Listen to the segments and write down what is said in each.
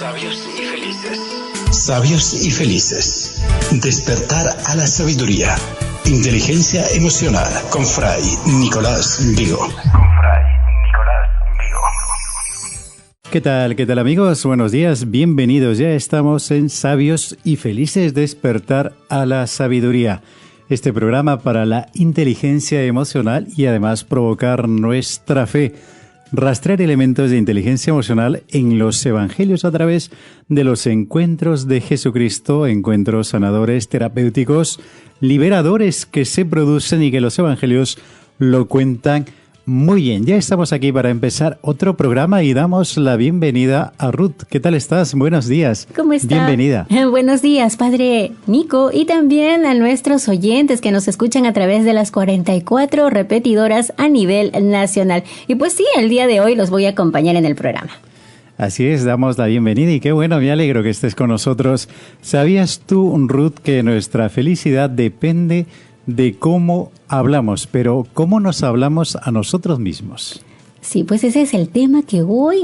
Sabios y felices. Sabios y felices. Despertar a la sabiduría. Inteligencia emocional con Fray Nicolás Vigo. ¿Qué tal amigos? Buenos días, bienvenidos. Ya estamos en Sabios y Felices, Despertar a la Sabiduría. Este programa para la inteligencia emocional y además provocar nuestra fe. Rastrear elementos de inteligencia emocional en los evangelios a través de los encuentros de Jesucristo, encuentros sanadores, terapéuticos, liberadores que se producen y que los evangelios lo cuentan muy bien. Ya estamos aquí para empezar otro programa y damos la bienvenida a Ruth. ¿Qué tal estás? Buenos días. ¿Cómo está? Bienvenida. Buenos días, Padre Nico, y también a nuestros oyentes que nos escuchan a través de las 44 repetidoras a nivel nacional. Y pues sí, el día de hoy los voy a acompañar en el programa. Así es, damos la bienvenida y qué bueno, me alegro que estés con nosotros. ¿Sabías tú, Ruth, que nuestra felicidad depende de cómo hablamos, pero cómo nos hablamos a nosotros mismos? Sí, pues ese es el tema que hoy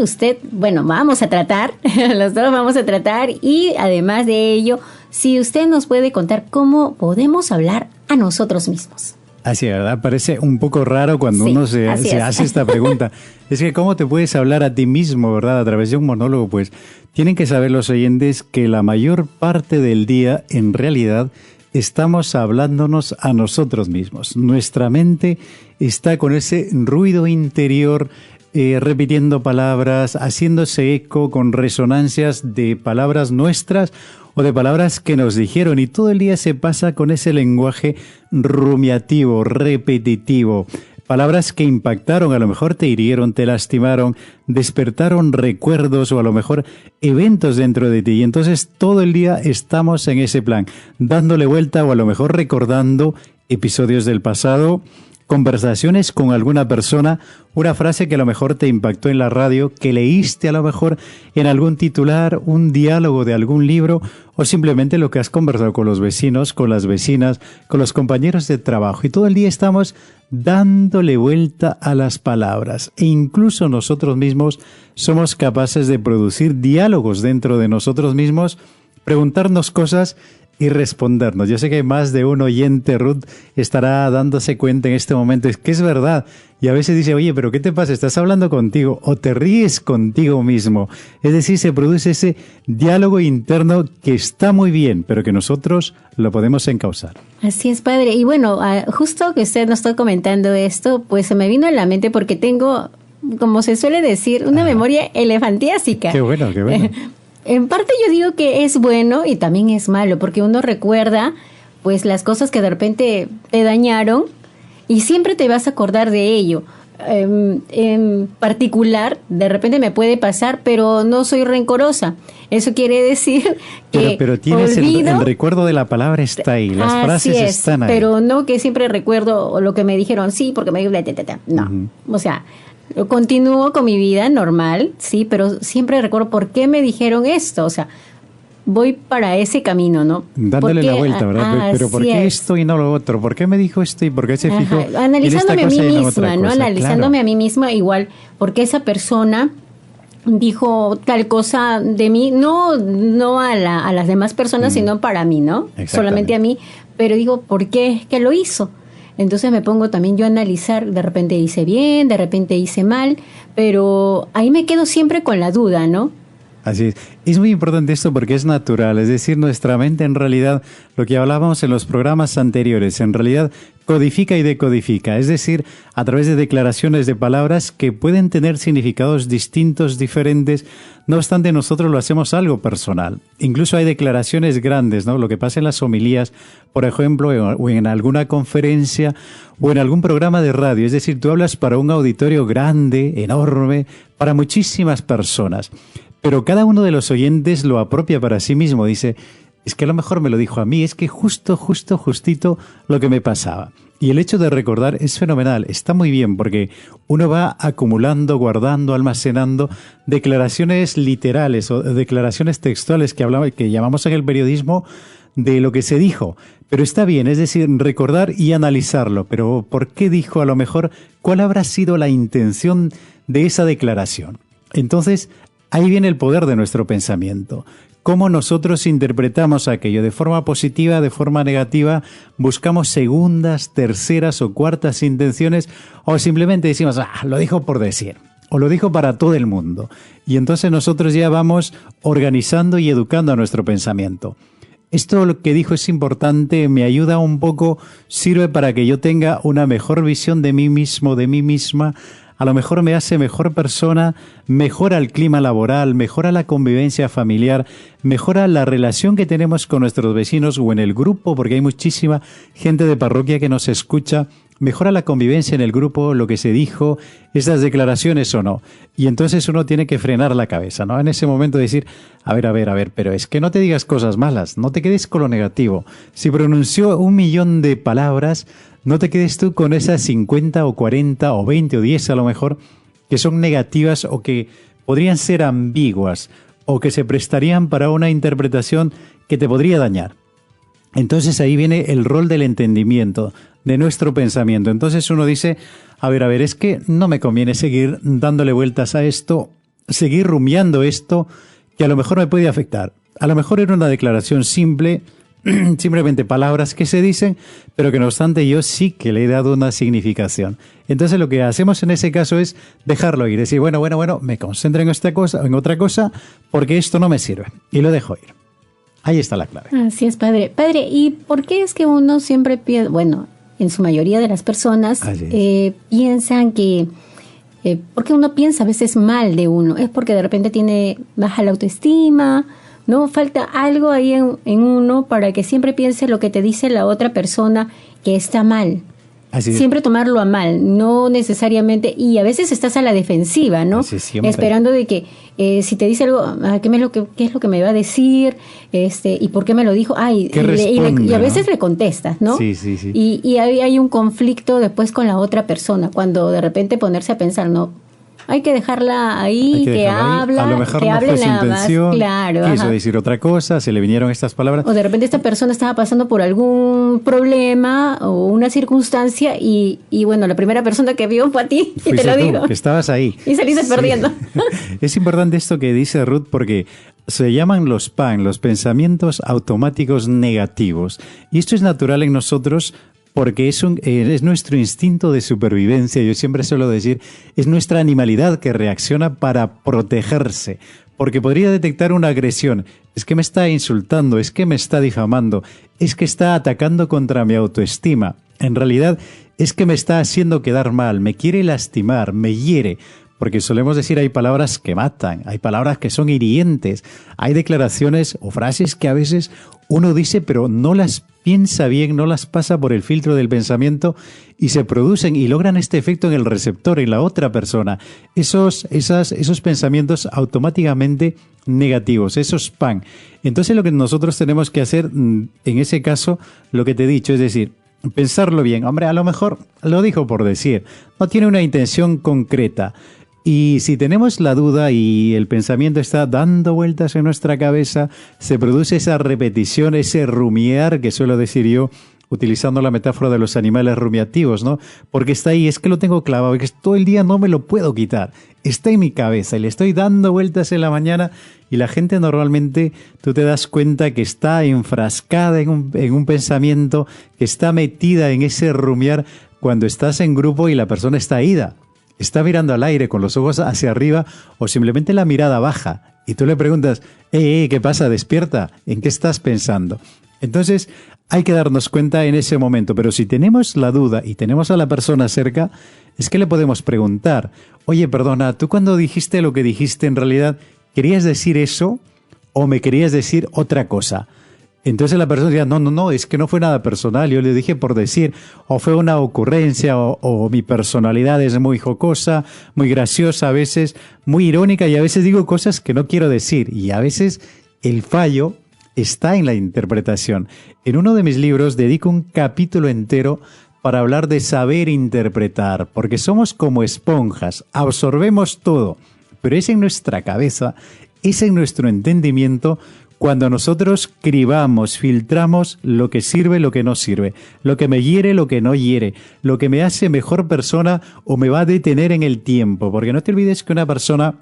vamos a tratar, los dos vamos a tratar, y además de ello, si usted nos puede contar cómo podemos hablar a nosotros mismos. Así, ¿verdad? Parece un poco raro cuando sí, uno se hace esta pregunta. Es que ¿cómo te puedes hablar a ti mismo, verdad? A través de un monólogo, pues tienen que saber los oyentes que la mayor parte del día, en realidad, estamos hablándonos a nosotros mismos. Nuestra mente está con ese ruido interior, repitiendo palabras, haciéndose eco con resonancias de palabras nuestras o de palabras que nos dijeron, y todo el día se pasa con ese lenguaje rumiativo, repetitivo. Palabras que impactaron, a lo mejor te hirieron, te lastimaron, despertaron recuerdos o a lo mejor eventos dentro de ti. Y entonces todo el día estamos en ese plan, dándole vuelta o a lo mejor recordando episodios del pasado, conversaciones con alguna persona, una frase que a lo mejor te impactó en la radio, que leíste a lo mejor en algún titular, un diálogo de algún libro o simplemente lo que has conversado con los vecinos, con las vecinas, con los compañeros de trabajo. Y todo el día estamos dándole vuelta a las palabras e incluso nosotros mismos somos capaces de producir diálogos dentro de nosotros mismos, preguntarnos cosas y respondernos. Yo sé que más de un oyente, Ruth, estará dándose cuenta en este momento, es que es verdad, y a veces dice, oye, pero ¿qué te pasa? ¿Estás hablando contigo? O te ríes contigo mismo. Es decir, se produce ese diálogo interno que está muy bien, pero que nosotros lo podemos encauzar. Así es, Padre. Y bueno, justo que usted nos está comentando esto, pues se me vino a la mente porque tengo, como se suele decir, una memoria elefantiásica. Qué bueno, qué bueno. En parte yo digo que es bueno y también es malo, porque uno recuerda pues las cosas que de repente te dañaron y siempre te vas a acordar de ello. En particular, de repente me puede pasar, pero no soy rencorosa. Eso quiere decir que pero tienes el recuerdo de la palabra está ahí, las frases están ahí. Pero no que siempre recuerdo lo que me dijeron, sí, porque me dijo, no, o sea, continúo con mi vida normal, sí, pero siempre recuerdo por qué me dijeron esto, o sea, voy para ese camino, ¿no? Dándole la vuelta, ¿verdad? Pero ¿por qué esto y no lo otro? ¿Por qué me dijo esto y por qué se fijó analizándome en esta cosa a mí y no misma, otra ¿no? cosa? Analizándome Claro. a mí misma igual, porque esa persona dijo tal cosa de mí, no a las demás personas, sino para mí, ¿no? Solamente a mí, pero digo, ¿por qué que lo hizo? Entonces me pongo también yo a analizar, de repente hice bien, de repente hice mal, pero ahí me quedo siempre con la duda, ¿no? Así es. Es muy importante esto porque es natural, es decir, nuestra mente en realidad, lo que hablábamos en los programas anteriores, en realidad codifica y decodifica, es decir, a través de declaraciones de palabras que pueden tener significados distintos, diferentes, no obstante nosotros lo hacemos algo personal. Incluso hay declaraciones grandes, ¿no? Lo que pasa en las homilías, por ejemplo, o en alguna conferencia o en algún programa de radio, es decir, tú hablas para un auditorio grande, enorme, para muchísimas personas. Pero cada uno de los oyentes lo apropia para sí mismo. Dice, es que a lo mejor me lo dijo a mí, es que justito lo que me pasaba. Y el hecho de recordar es fenomenal, está muy bien, porque uno va acumulando, guardando, almacenando declaraciones literales o declaraciones textuales que llamamos en el periodismo de lo que se dijo. Pero está bien, es decir, recordar y analizarlo. Pero ¿por qué dijo? A lo mejor, ¿cuál habrá sido la intención de esa declaración? Entonces, Ahí viene el poder de nuestro pensamiento. Cómo nosotros interpretamos aquello de forma positiva, de forma negativa, buscamos segundas, terceras o cuartas intenciones, o simplemente decimos, lo dijo por decir, o lo dijo para todo el mundo. Y entonces nosotros ya vamos organizando y educando a nuestro pensamiento. Esto lo que dijo es importante, me ayuda un poco, sirve para que yo tenga una mejor visión de mí mismo, de mí misma. A lo mejor me hace mejor persona, mejora el clima laboral, mejora la convivencia familiar, mejora la relación que tenemos con nuestros vecinos o en el grupo, porque hay muchísima gente de parroquia que nos escucha. Mejora la convivencia en el grupo, lo que se dijo, esas declaraciones o no. Y entonces uno tiene que frenar la cabeza, ¿no? En ese momento decir, a ver, pero es que no te digas cosas malas, no te quedes con lo negativo. Si pronunció 1.000.000 de palabras, no te quedes tú con esas 50 o 40 o 20 o 10 a lo mejor, que son negativas o que podrían ser ambiguas o que se prestarían para una interpretación que te podría dañar. Entonces ahí viene el rol del entendimiento, de nuestro pensamiento. Entonces uno dice, a ver, es que no me conviene seguir dándole vueltas a esto, seguir rumiando esto, que a lo mejor me puede afectar. A lo mejor era una declaración simple, simplemente palabras que se dicen, pero que no obstante yo sí que le he dado una significación. Entonces lo que hacemos en ese caso es dejarlo ir, decir, bueno, me concentro en esta cosa, en otra cosa, porque esto no me sirve, y lo dejo ir. Ahí está la clave. Así es, padre. Padre, ¿y por qué es que uno siempre piensa, bueno, en su mayoría de las personas piensan que, porque uno piensa a veces mal de uno? Es porque de repente tiene baja la autoestima, ¿no? Falta algo ahí en uno para que siempre piense lo que te dice la otra persona que está mal. Siempre tomarlo a mal, no necesariamente, y a veces estás a la defensiva, ¿no? Esperando de que si te dice algo, ¿qué es lo que me va a decir? ¿Y por qué me lo dijo? Y a veces le contestas, ¿no? Sí. Y hay un conflicto después con la otra persona, cuando de repente ponerse a pensar, no, hay que dejarla ahí, que habla, a lo mejor que no hable fue su nada intención, más. Claro, quiso decir otra cosa, se le vinieron estas palabras. O de repente esta persona estaba pasando por algún problema o una circunstancia y bueno, la primera persona que vio fue a ti y te lo digo. Que estabas ahí. Y saliste perdiendo. Es importante esto que dice Ruth porque se llaman los PAN, los pensamientos automáticos negativos. Y esto es natural en nosotros porque es nuestro instinto de supervivencia. Yo siempre suelo decir, es nuestra animalidad que reacciona para protegerse, porque podría detectar una agresión. Es que me está insultando, es que me está difamando, es que está atacando contra mi autoestima. En realidad, es que me está haciendo quedar mal, me quiere lastimar, me hiere. Porque solemos decir, hay palabras que matan, hay palabras que son hirientes, hay declaraciones o frases que a veces uno dice pero no las piensa bien, no las pasa por el filtro del pensamiento y se producen y logran este efecto en el receptor, en la otra persona. Esos pensamientos automáticamente negativos, esos PAN. Entonces lo que nosotros tenemos que hacer en ese caso, lo que te he dicho, es decir, pensarlo bien. Hombre, a lo mejor lo dijo por decir, no tiene una intención concreta. Y si tenemos la duda y el pensamiento está dando vueltas en nuestra cabeza, se produce esa repetición, ese rumiar que suelo decir yo, utilizando la metáfora de los animales rumiativos, ¿no? Porque está ahí, es que lo tengo clavado, es que todo el día no me lo puedo quitar. Está en mi cabeza y le estoy dando vueltas en la mañana y la gente normalmente, tú te das cuenta que está enfrascada en un pensamiento, que está metida en ese rumiar cuando estás en grupo y la persona está ida. Está mirando al aire con los ojos hacia arriba o simplemente la mirada baja. Y tú le preguntas, ¿qué pasa? Despierta. ¿En qué estás pensando? Entonces hay que darnos cuenta en ese momento. Pero si tenemos la duda y tenemos a la persona cerca, es que le podemos preguntar, oye, perdona, ¿tú cuando dijiste lo que dijiste en realidad, querías decir eso o me querías decir otra cosa? Entonces la persona dice, no, es que no fue nada personal, yo le dije por decir, o fue una ocurrencia, o mi personalidad es muy jocosa, muy graciosa a veces, muy irónica, y a veces digo cosas que no quiero decir, y a veces el fallo está en la interpretación. En uno de mis libros dedico un capítulo entero para hablar de saber interpretar, porque somos como esponjas, absorbemos todo, pero es en nuestra cabeza, es en nuestro entendimiento, cuando nosotros cribamos, filtramos lo que sirve, lo que no sirve, lo que me hiere, lo que no hiere, lo que me hace mejor persona o me va a detener en el tiempo. Porque no te olvides que una persona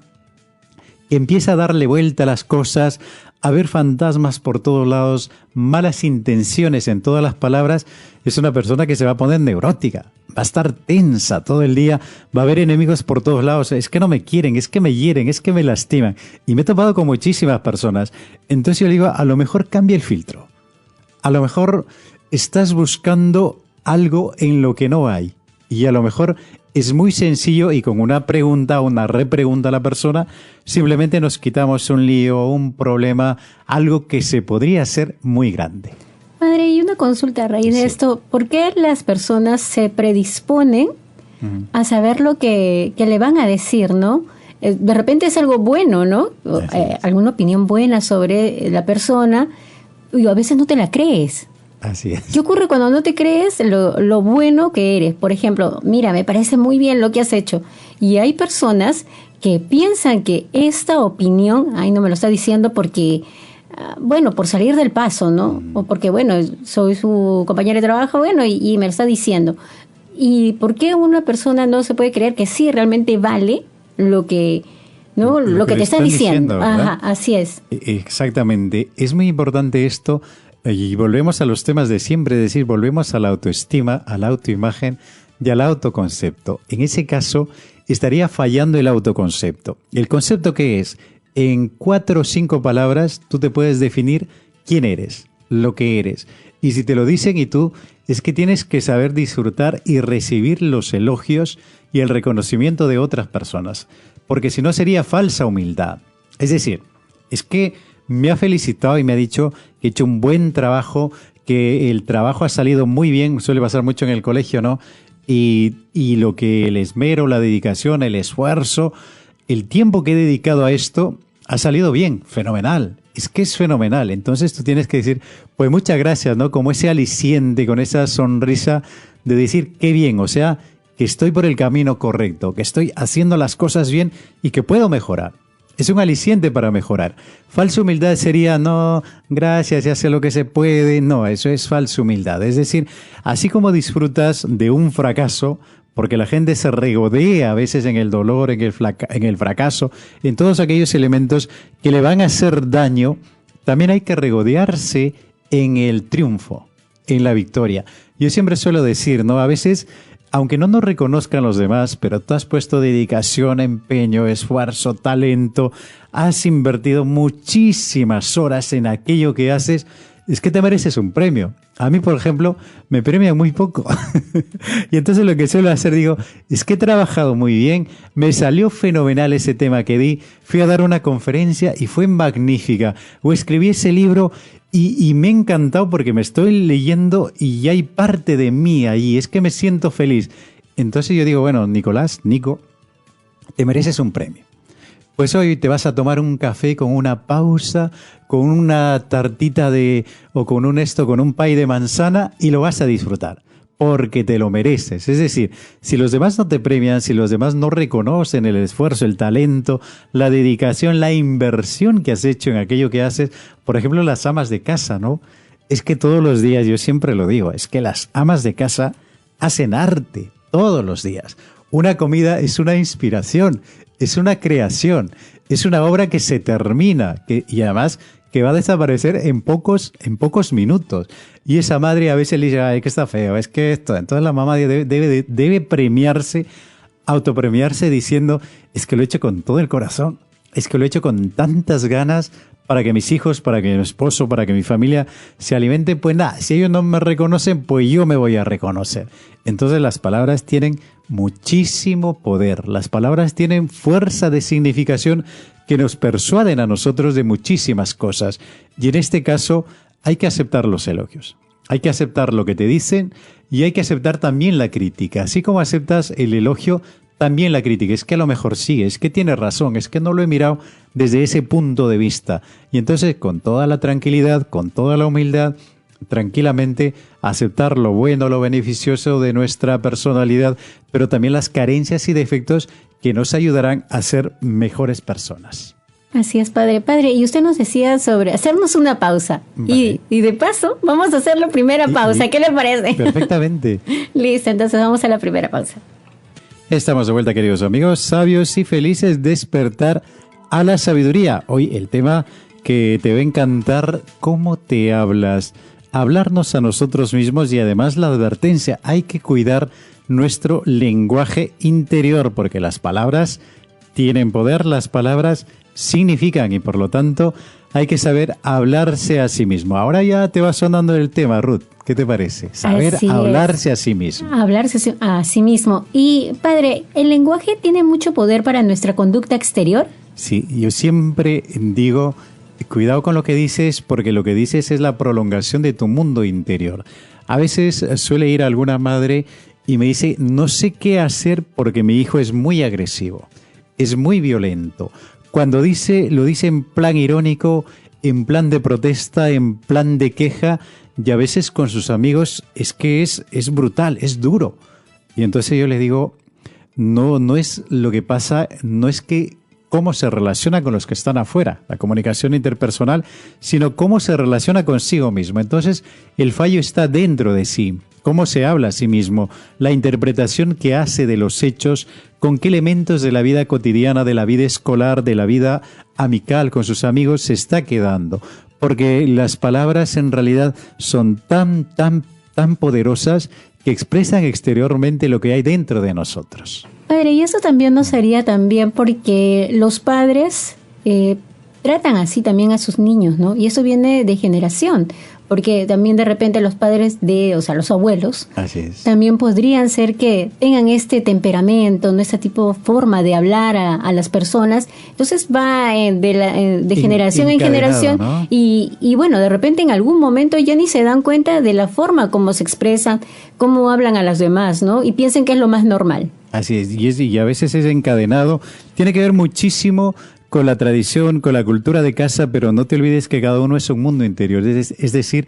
empieza a darle vuelta a las cosas, a ver fantasmas por todos lados, malas intenciones en todas las palabras, es una persona que se va a poner neurótica, va a estar tensa todo el día, va a haber enemigos por todos lados, es que no me quieren, es que me hieren, es que me lastiman. Y me he topado con muchísimas personas. Entonces yo le digo, a lo mejor cambia el filtro. A lo mejor estás buscando algo en lo que no hay. Y a lo mejor es muy sencillo y con una pregunta o una repregunta a la persona, simplemente nos quitamos un lío, un problema, algo que se podría hacer muy grande. Padre, y una consulta a raíz de esto. ¿Por qué las personas se predisponen a saber lo que le van a decir, no? De repente es algo bueno, ¿no? Alguna opinión buena sobre la persona y a veces no te la crees. Así es. ¿Qué ocurre cuando no te crees lo bueno que eres? Por ejemplo, mira, me parece muy bien lo que has hecho. Y hay personas que piensan que esta opinión, ay, no me lo está diciendo porque, bueno, por salir del paso, ¿no? O porque, bueno, soy su compañera de trabajo, bueno, y me lo está diciendo. ¿Y por qué una persona no se puede creer que sí realmente vale lo que, ¿no? lo que te está diciendo? Ajá, así es. Exactamente. Es muy importante esto. Y volvemos a los temas de siempre, es decir, volvemos a la autoestima, a la autoimagen y al autoconcepto. En ese caso, estaría fallando el autoconcepto. ¿El concepto qué es? En 4 o 5 palabras, tú te puedes definir quién eres, lo que eres. Y si te lo dicen y tú, es que tienes que saber disfrutar y recibir los elogios y el reconocimiento de otras personas. Porque si no sería falsa humildad. Es decir, es que me ha felicitado y me ha dicho que he hecho un buen trabajo, que el trabajo ha salido muy bien, suele pasar mucho en el colegio, ¿no? Y lo que el esmero, la dedicación, el esfuerzo, el tiempo que he dedicado a esto ha salido bien, fenomenal. Es que es fenomenal. Entonces tú tienes que decir, pues muchas gracias, ¿no? Como ese aliciente, con esa sonrisa de decir, qué bien, o sea, que estoy por el camino correcto, que estoy haciendo las cosas bien y que puedo mejorar. Es un aliciente para mejorar. Falsa humildad sería, no, gracias, ya sé lo que se puede. No, eso es falsa humildad. Es decir, así como disfrutas de un fracaso, porque la gente se regodea a veces en el dolor, en el fracaso, en todos aquellos elementos que le van a hacer daño, también hay que regodearse en el triunfo, en la victoria. Yo siempre suelo decir, ¿no? A veces, aunque no nos reconozcan los demás, pero tú has puesto dedicación, empeño, esfuerzo, talento, has invertido muchísimas horas en aquello que haces, es que te mereces un premio. A mí, por ejemplo, me premian muy poco. Y entonces lo que suelo hacer, digo, es que he trabajado muy bien, me salió fenomenal ese tema que di, fui a dar una conferencia y fue magnífica, o escribí ese libro y me ha encantado porque me estoy leyendo y ya hay parte de mí ahí, es que me siento feliz. Entonces yo digo, bueno, Nico, te mereces un premio. Pues hoy te vas a tomar un café con una pausa, con una tartita o con un pie de manzana y lo vas a disfrutar, porque te lo mereces. Es decir, si los demás no te premian, si los demás no reconocen el esfuerzo, el talento, la dedicación, la inversión que has hecho en aquello que haces, por ejemplo, las amas de casa, ¿no? Es que todos los días, yo siempre lo digo, es que las amas de casa hacen arte todos los días. Una comida es una inspiración, es una creación, es una obra que se termina y además que va a desaparecer en pocos minutos. Y esa madre a veces le dice, ay, que está feo, es que esto. Entonces la mamá debe premiarse, autopremiarse diciendo, es que lo he hecho con todo el corazón, es que lo he hecho con tantas ganas para que mis hijos, para que mi esposo, para que mi familia se alimente. Pues nada, si ellos no me reconocen, pues yo me voy a reconocer. Entonces las palabras tienen muchísimo poder. Las palabras tienen fuerza de significación que nos persuaden a nosotros de muchísimas cosas. Y en este caso hay que aceptar los elogios. Hay que aceptar lo que te dicen y hay que aceptar también la crítica. Así como aceptas el elogio, también la crítica. Es que a lo mejor sí, es que tiene razón, es que no lo he mirado desde ese punto de vista. Y entonces con toda la tranquilidad, con toda la humildad, tranquilamente aceptar lo bueno, lo beneficioso de nuestra personalidad, pero también las carencias y defectos que nos ayudarán a ser mejores personas. Así es, padre. Padre, y usted nos decía sobre hacernos una pausa. Vale. Y de paso, vamos a hacer la primera pausa. ¿Qué le parece? Perfectamente. Listo, entonces vamos a la primera pausa. Estamos de vuelta, queridos amigos, sabios y felices. Despertar a la sabiduría. Hoy el tema que te va a encantar, cómo te hablas. Hablarnos a nosotros mismos y además la advertencia, hay que cuidar nuestro lenguaje interior porque las palabras tienen poder, las palabras significan y por lo tanto hay que saber hablarse a sí mismo. Ahora ya te va sonando el tema, Ruth. ¿Qué te parece? Saber hablarse a sí mismo. Hablarse a sí mismo. Y, padre, ¿el lenguaje tiene mucho poder para nuestra conducta exterior? Sí, yo siempre digo, cuidado con lo que dices, porque lo que dices es la prolongación de tu mundo interior. A veces suele ir alguna madre y me dice, no sé qué hacer porque mi hijo es muy agresivo, es muy violento. Cuando dice, lo dice en plan irónico, en plan de protesta, en plan de queja, y a veces con sus amigos es que es brutal, es duro. Y entonces yo le digo, no es lo que pasa, no es que cómo se relaciona con los que están afuera, la comunicación interpersonal, sino cómo se relaciona consigo mismo. Entonces el fallo está dentro de sí. Cómo se habla a sí mismo, la interpretación que hace de los hechos, con qué elementos de la vida cotidiana, de la vida escolar, de la vida amical con sus amigos se está quedando. Porque las palabras en realidad son tan poderosas que expresan exteriormente lo que hay dentro de nosotros. Padre, y eso también nos haría también porque los padres tratan así también a sus niños, ¿no? Y eso viene de generación. Porque también de repente los padres los abuelos, así es, también podrían ser que tengan este temperamento, ¿no? Este tipo de forma de hablar a las personas. Entonces va de generación en generación, ¿no? Y bueno, de repente en algún momento ya ni se dan cuenta de la forma como se expresan, cómo hablan a las demás, ¿no? Y piensen que es lo más normal. Así es, y a veces es encadenado. Tiene que ver muchísimo con la tradición, con la cultura de casa, pero no te olvides que cada uno es un mundo interior. Es decir,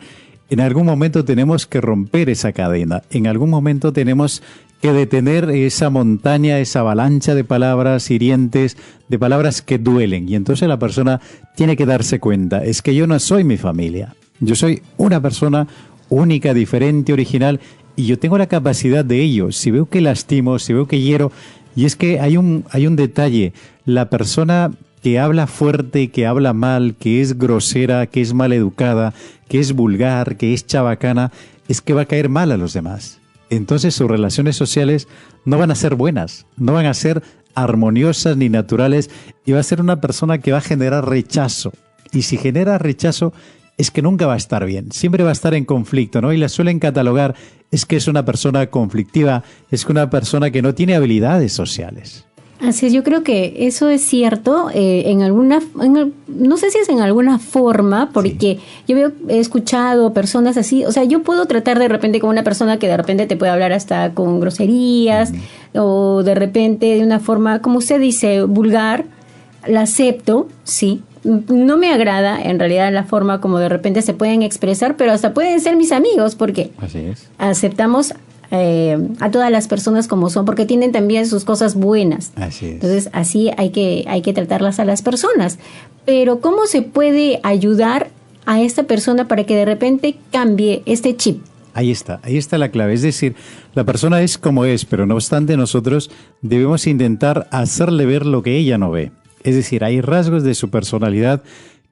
en algún momento tenemos que romper esa cadena, en algún momento tenemos que detener esa montaña, esa avalancha de palabras hirientes, de palabras que duelen. Y entonces la persona tiene que darse cuenta, es que yo no soy mi familia, yo soy una persona única, diferente, original, y yo tengo la capacidad de ello. Si veo que lastimo, si veo que hiero, y es que hay un detalle, la persona que habla fuerte, que habla mal, que es grosera, que es maleducada, que es vulgar, que es chabacana, es que va a caer mal a los demás. Entonces sus relaciones sociales no van a ser buenas, no van a ser armoniosas ni naturales y va a ser una persona que va a generar rechazo. Y si genera rechazo es que nunca va a estar bien, siempre va a estar en conflicto, ¿no? Y la suelen catalogar, es que es una persona conflictiva, es que una persona que no tiene habilidades sociales. Así es, yo creo que eso es cierto, no sé si es en alguna forma, porque sí. He escuchado personas así, o sea, yo puedo tratar de repente con una persona que de repente te puede hablar hasta con groserías, o de repente de una forma, como usted dice, vulgar, la acepto, sí. No me agrada en realidad la forma como de repente se pueden expresar, pero hasta pueden ser mis amigos, porque así es. Aceptamos a todas las personas como son, porque tienen también sus cosas buenas. Así es. Entonces, así hay que tratarlas a las personas. Pero, ¿cómo se puede ayudar a esta persona para que de repente cambie este chip? Ahí está la clave. Es decir, la persona es como es, pero no obstante nosotros debemos intentar hacerle ver lo que ella no ve. Es decir, hay rasgos de su personalidad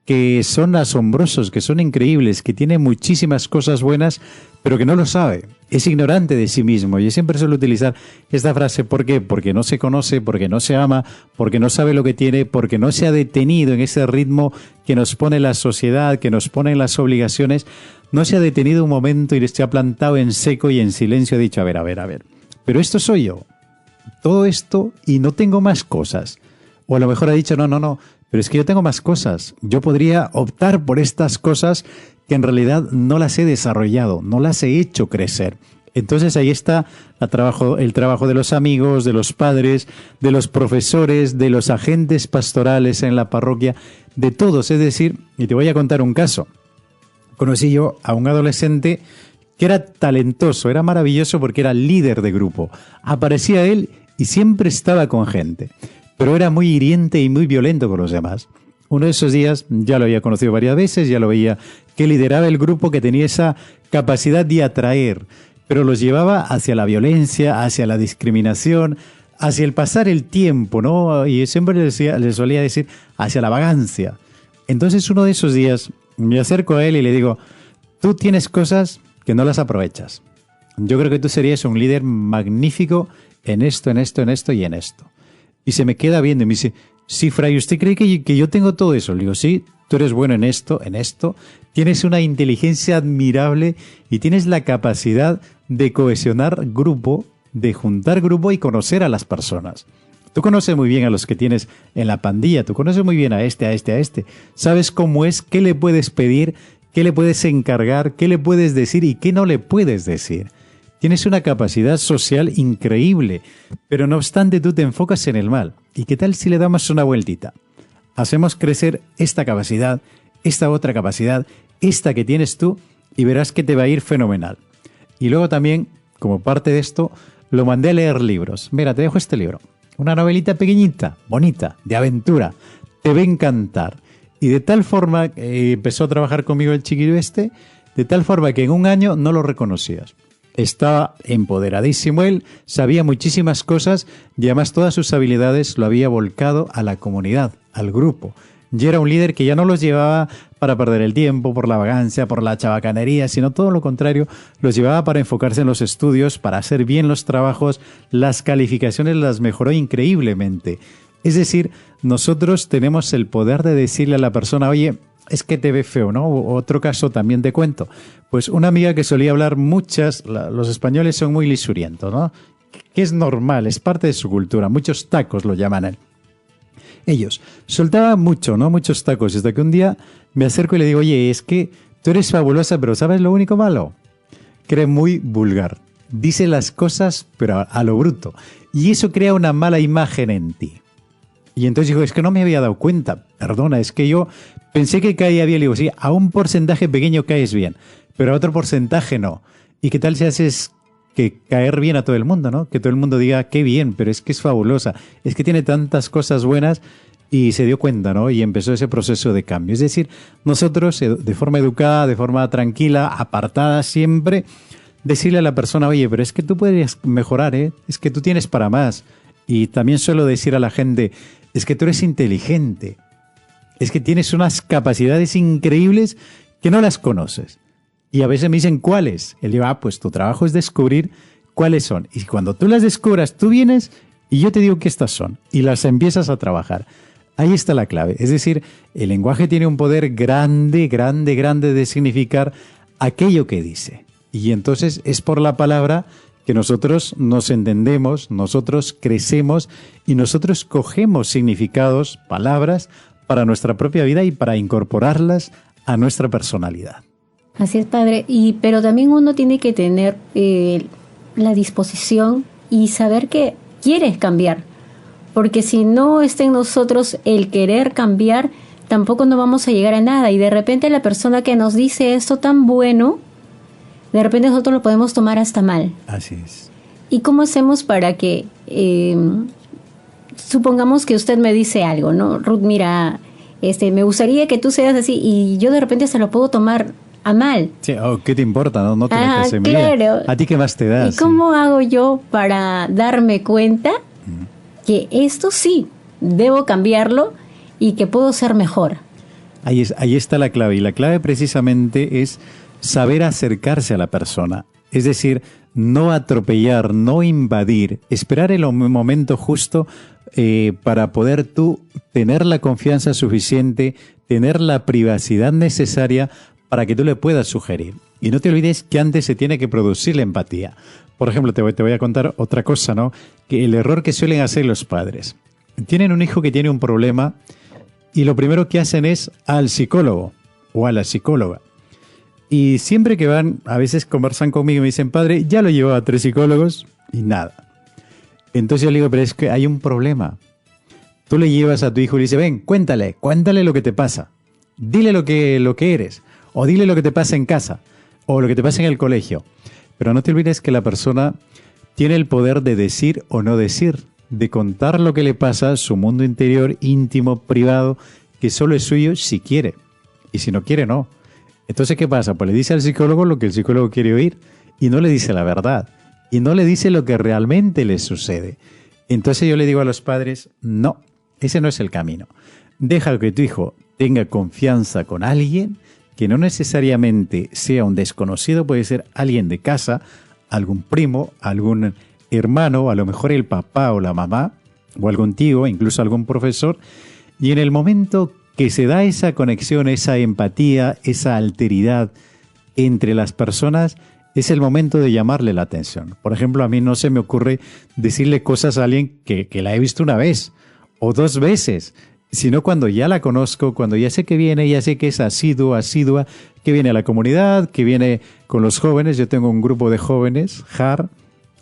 que son asombrosos, que son increíbles, que tiene muchísimas cosas buenas, pero que no lo sabe. Es ignorante de sí mismo. Yo siempre suelo utilizar esta frase. ¿Por qué? Porque no se conoce, porque no se ama, porque no sabe lo que tiene, porque no se ha detenido en ese ritmo que nos pone la sociedad, que nos ponen las obligaciones. No se ha detenido un momento y se ha plantado en seco y en silencio ha dicho, a ver. Pero esto soy yo. Todo esto y no tengo más cosas. O a lo mejor ha dicho, no, pero es que yo tengo más cosas. Yo podría optar por estas cosas que en realidad no las he desarrollado, no las he hecho crecer. Entonces ahí está el trabajo de los amigos, de los padres, de los profesores, de los agentes pastorales en la parroquia, de todos. Es decir, y te voy a contar un caso. Conocí yo a un adolescente que era talentoso, era maravilloso porque era líder de grupo. Aparecía él y siempre estaba con gente, pero era muy hiriente y muy violento con los demás. Uno de esos días, ya lo había conocido varias veces, ya lo veía que lideraba el grupo, que tenía esa capacidad de atraer, pero los llevaba hacia la violencia, hacia la discriminación, hacia el pasar el tiempo, ¿no? Y siempre le solía decir hacia la vagancia. Entonces uno de esos días me acerco a él y le digo, tú tienes cosas que no las aprovechas. Yo creo que tú serías un líder magnífico en esto, en esto, en esto y en esto. Y se me queda viendo y me dice, sí, Fray, ¿usted cree que yo tengo todo eso? Le digo, sí, tú eres bueno en esto, tienes una inteligencia admirable y tienes la capacidad de cohesionar grupo, de juntar grupo y conocer a las personas. Tú conoces muy bien a los que tienes en la pandilla, tú conoces muy bien a este. Sabes cómo es, qué le puedes pedir, qué le puedes encargar, qué le puedes decir y qué no le puedes decir. Tienes una capacidad social increíble, pero no obstante tú te enfocas en el mal. ¿Y qué tal si le damos una vueltita? Hacemos crecer esta capacidad, esta otra capacidad, esta que tienes tú, y verás que te va a ir fenomenal. Y luego también, como parte de esto, lo mandé a leer libros. Mira, te dejo este libro. Una novelita pequeñita, bonita, de aventura. Te va a encantar. Y de tal forma, empezó a trabajar conmigo el chiquillo este, de tal forma que en un año no lo reconocías. Estaba empoderadísimo él, sabía muchísimas cosas y además todas sus habilidades lo había volcado a la comunidad, al grupo. Y era un líder que ya no los llevaba para perder el tiempo, por la vagancia, por la chabacanería, sino todo lo contrario, los llevaba para enfocarse en los estudios, para hacer bien los trabajos, las calificaciones las mejoró increíblemente. Es decir, nosotros tenemos el poder de decirle a la persona, oye, es que te ve feo, ¿no? Otro caso también te cuento. Pues una amiga que solía hablar los españoles son muy lisurientos, ¿no? Que es normal, es parte de su cultura. Muchos tacos lo llaman ellos. Soltaban mucho, ¿no? Muchos tacos. Hasta que un día me acerco y le digo, oye, es que tú eres fabulosa, pero ¿sabes lo único malo? Que eres muy vulgar. Dice las cosas, pero a lo bruto. Y eso crea una mala imagen en ti. Y entonces dijo, es que no me había dado cuenta. Perdona, es que yo pensé que caía bien. Le digo, sí, a un porcentaje pequeño caes bien, pero a otro porcentaje no. ¿Y qué tal si haces que caer bien a todo el mundo, ¿no? Que todo el mundo diga, qué bien, pero es que es fabulosa. Es que tiene tantas cosas buenas y se dio cuenta, ¿no? Y empezó ese proceso de cambio. Es decir, nosotros de forma educada, de forma tranquila, apartada siempre, decirle a la persona, oye, pero es que tú podrías mejorar, ¿eh? Es que tú tienes para más. Y también suelo decir a la gente, es que tú eres inteligente, es que tienes unas capacidades increíbles que no las conoces. Y a veces me dicen, ¿cuáles? Él dice, pues tu trabajo es descubrir cuáles son. Y cuando tú las descubras, tú vienes y yo te digo que estas son. Y las empiezas a trabajar. Ahí está la clave. Es decir, el lenguaje tiene un poder grande, grande, grande de significar aquello que dice. Y entonces es por la palabra que nosotros nos entendemos, nosotros crecemos y nosotros cogemos significados, palabras, para nuestra propia vida y para incorporarlas a nuestra personalidad. Así es, padre. Pero también uno tiene que tener la disposición y saber que quieres cambiar. Porque si no está en nosotros el querer cambiar, tampoco no vamos a llegar a nada. Y de repente la persona que nos dice esto tan bueno, de repente nosotros lo podemos tomar hasta mal. Así es. ¿Y cómo hacemos para que, supongamos que usted me dice algo, ¿no? Ruth, mira, me gustaría que tú seas así, y yo de repente se lo puedo tomar a mal. Sí, ¿qué te importa? No te metas en mi vida. Claro. ¿A ti qué más te da? ¿Y cómo hago yo para darme cuenta que esto sí, debo cambiarlo y que puedo ser mejor? Ahí está la clave, y la clave precisamente es saber acercarse a la persona. Es decir, no atropellar, no invadir, esperar el momento justo para poder tú tener la confianza suficiente, tener la privacidad necesaria para que tú le puedas sugerir. Y no te olvides que antes se tiene que producir la empatía. Por ejemplo, te voy a contar otra cosa, ¿no? Que el error que suelen hacer los padres. Tienen un hijo que tiene un problema y lo primero que hacen es al psicólogo o a la psicóloga. Y siempre que van, a veces conversan conmigo y me dicen, padre, ya lo llevaba a 3 psicólogos y nada. Entonces yo le digo, pero es que hay un problema. Tú le llevas a tu hijo y le dices, ven, cuéntale lo que te pasa. Dile lo que eres. O dile lo que te pasa en casa. O lo que te pasa en el colegio. Pero no te olvides que la persona tiene el poder de decir o no decir. De contar lo que le pasa, su mundo interior, íntimo, privado, que solo es suyo si quiere. Y si no quiere, no. Entonces, ¿qué pasa? Pues le dice al psicólogo lo que el psicólogo quiere oír y no le dice la verdad. Y no le dice lo que realmente le sucede. Entonces yo le digo a los padres, no, ese no es el camino. Deja que tu hijo tenga confianza con alguien que no necesariamente sea un desconocido, puede ser alguien de casa, algún primo, algún hermano, a lo mejor el papá o la mamá, o algún tío, incluso algún profesor, y en el momento que se da esa conexión, esa empatía, esa alteridad entre las personas, es el momento de llamarle la atención. Por ejemplo, a mí no se me ocurre decirle cosas a alguien que la he visto una vez o 2 veces, sino cuando ya la conozco, cuando ya sé que viene, ya sé que es asidua, que viene a la comunidad, que viene con los jóvenes. Yo tengo un grupo de jóvenes, JAR,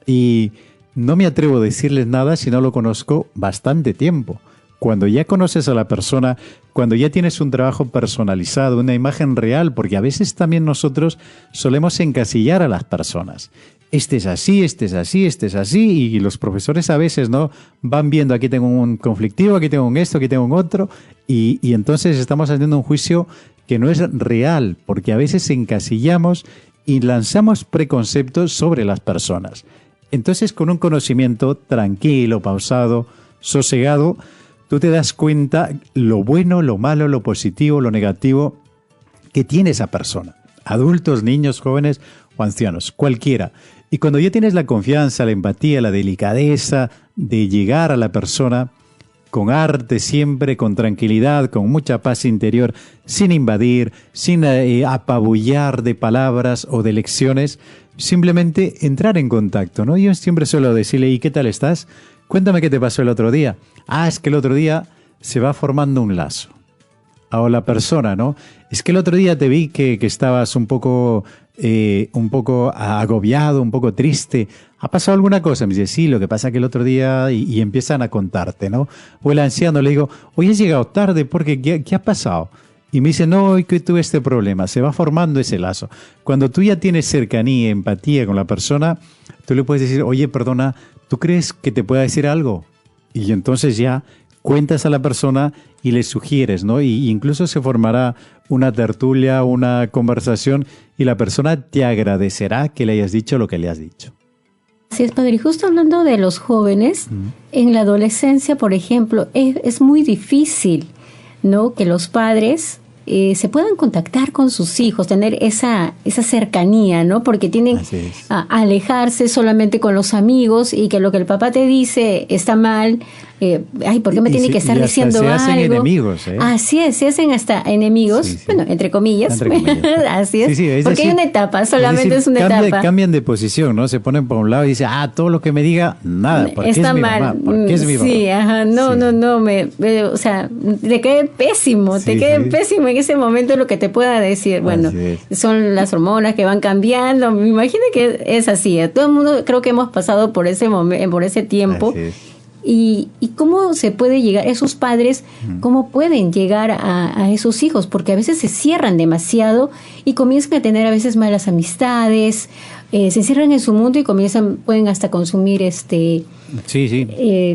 y no me atrevo a decirles nada si no lo conozco bastante tiempo. Cuando ya conoces a la persona, cuando ya tienes un trabajo personalizado, una imagen real, porque a veces también nosotros solemos encasillar a las personas. Este es así, este es así, este es así, y los profesores a veces no van viendo, aquí tengo un conflictivo, aquí tengo un esto, aquí tengo un otro, y entonces estamos haciendo un juicio que no es real, porque a veces encasillamos y lanzamos preconceptos sobre las personas. Entonces, con un conocimiento tranquilo, pausado, sosegado, tú te das cuenta lo bueno, lo malo, lo positivo, lo negativo que tiene esa persona. Adultos, niños, jóvenes o ancianos, cualquiera. Y cuando ya tienes la confianza, la empatía, la delicadeza de llegar a la persona con arte siempre, con tranquilidad, con mucha paz interior, sin invadir, sin apabullar de palabras o de lecciones, simplemente entrar en contacto, ¿no? Yo siempre suelo decirle, ¿y qué tal estás? Cuéntame qué te pasó el otro día. Ah, es que el otro día se va formando un lazo. O la persona, ¿no? Es que el otro día te vi que estabas un poco agobiado, un poco triste. ¿Ha pasado alguna cosa? Me dice, sí, lo que pasa que el otro día... Y empiezan a contarte, ¿no? O el anciano le digo, hoy has llegado tarde porque ¿qué ha pasado? Y me dice, no, hoy que tuve este problema. Se va formando ese lazo. Cuando tú ya tienes cercanía, empatía con la persona, tú le puedes decir, oye, perdona, ¿tú crees que te pueda decir algo? Y entonces ya cuentas a la persona y le sugieres, ¿no? Y incluso se formará una tertulia, una conversación, y la persona te agradecerá que le hayas dicho lo que le has dicho. Así es, padre. Y justo hablando de los jóvenes, en la adolescencia, por ejemplo, es muy difícil, ¿no?, que los padres se puedan contactar con sus hijos, tener esa cercanía, ¿no? Porque tienen a alejarse solamente con los amigos, y que lo que el papá te dice está mal. ¿Por qué me tiene que estar diciendo algo? Se hacen enemigos, ¿eh? Así es, se hacen hasta enemigos, sí. Bueno, entre comillas. Así es, porque hay una etapa, solamente es una etapa. Cambian de posición, ¿no? Se ponen por un lado y dicen, todo lo que me diga, nada, porque está es mi mal. Mamá, porque es mi papá. Sí, ajá, no, o sea, te quede pésimo, pésimo en ese momento lo que te pueda decir. Bueno, son las hormonas que van cambiando, me imagino que es así. Todo el mundo creo que hemos pasado por ese momento, por ese tiempo. Y cómo se puede llegar, esos padres, cómo pueden llegar a esos hijos, porque a veces se cierran demasiado y comienzan a tener a veces malas amistades, se cierran en su mundo y pueden hasta consumir drogas,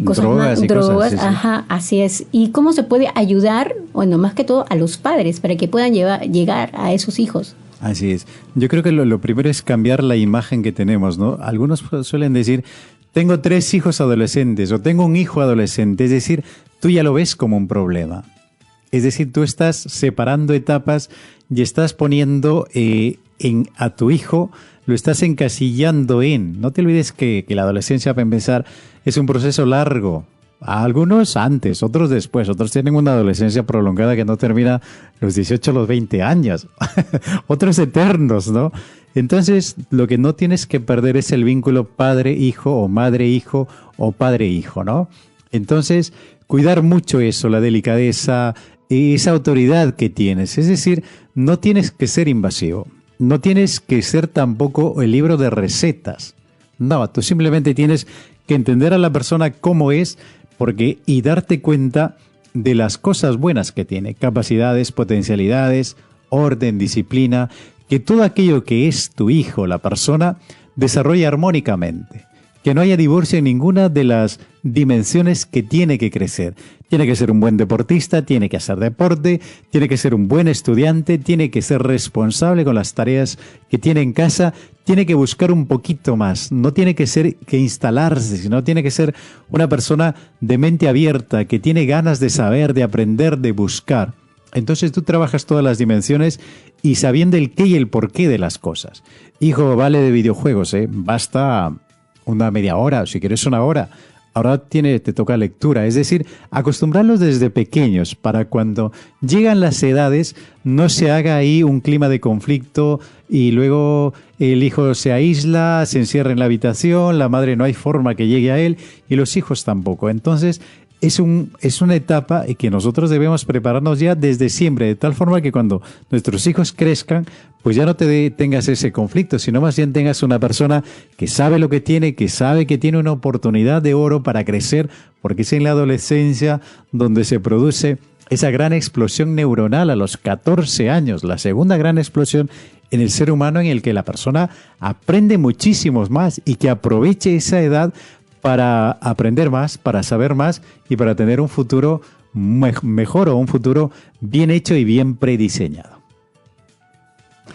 cosas, ajá, así es. Y cómo se puede ayudar, bueno, más que todo a los padres, para que puedan llegar a esos hijos. Así es. Yo creo que lo primero es cambiar la imagen que tenemos, ¿no? Algunos suelen decir, tengo 3 hijos adolescentes o tengo un hijo adolescente. Es decir, tú ya lo ves como un problema. Es decir, tú estás separando etapas y estás poniendo a tu hijo, lo estás encasillando en. No te olvides que la adolescencia, para empezar, es un proceso largo. Algunos antes, otros después. Otros tienen una adolescencia prolongada que no termina los 18 o los 20 años. Otros eternos, ¿no? Entonces, lo que no tienes que perder es el vínculo padre-hijo o madre-hijo o padre-hijo, ¿no? Entonces, cuidar mucho eso, la delicadeza, esa autoridad que tienes. Es decir, no tienes que ser invasivo. No tienes que ser tampoco el libro de recetas. No, tú simplemente tienes que entender a la persona cómo es, y darte cuenta de las cosas buenas que tiene, capacidades, potencialidades, orden, disciplina, que todo aquello que es tu hijo, la persona, desarrolla armónicamente, que no haya divorcio en ninguna de las dimensiones que tiene que crecer. tiene que ser un buen deportista, tiene que hacer deporte, tiene que ser un buen estudiante, tiene que ser responsable con las tareas que tiene en casa, tiene que buscar un poquito más, no tiene que ser que instalarse, sino tiene que ser una persona de mente abierta, que tiene ganas de saber, de aprender, de buscar. Entonces tú trabajas todas las dimensiones y sabiendo el qué y el por qué de las cosas. Hijo, vale de videojuegos, basta una media hora, si quieres una hora. Ahora te toca lectura, es decir, acostumbrarlos desde pequeños para cuando llegan las edades no se haga ahí un clima de conflicto y luego el hijo se aísla, se encierra en la habitación, la madre no hay forma que llegue a él y los hijos tampoco. Entonces es una etapa que nosotros debemos prepararnos ya desde siempre, de tal forma que cuando nuestros hijos crezcan, pues ya no tengas ese conflicto, sino más bien tengas una persona que sabe lo que tiene, que sabe que tiene una oportunidad de oro para crecer, porque es en la adolescencia donde se produce esa gran explosión neuronal a los 14 años, la segunda gran explosión en el ser humano en el que la persona aprende muchísimos más y que aproveche esa edad para aprender más, para saber más y para tener un futuro mejor o un futuro bien hecho y bien prediseñado.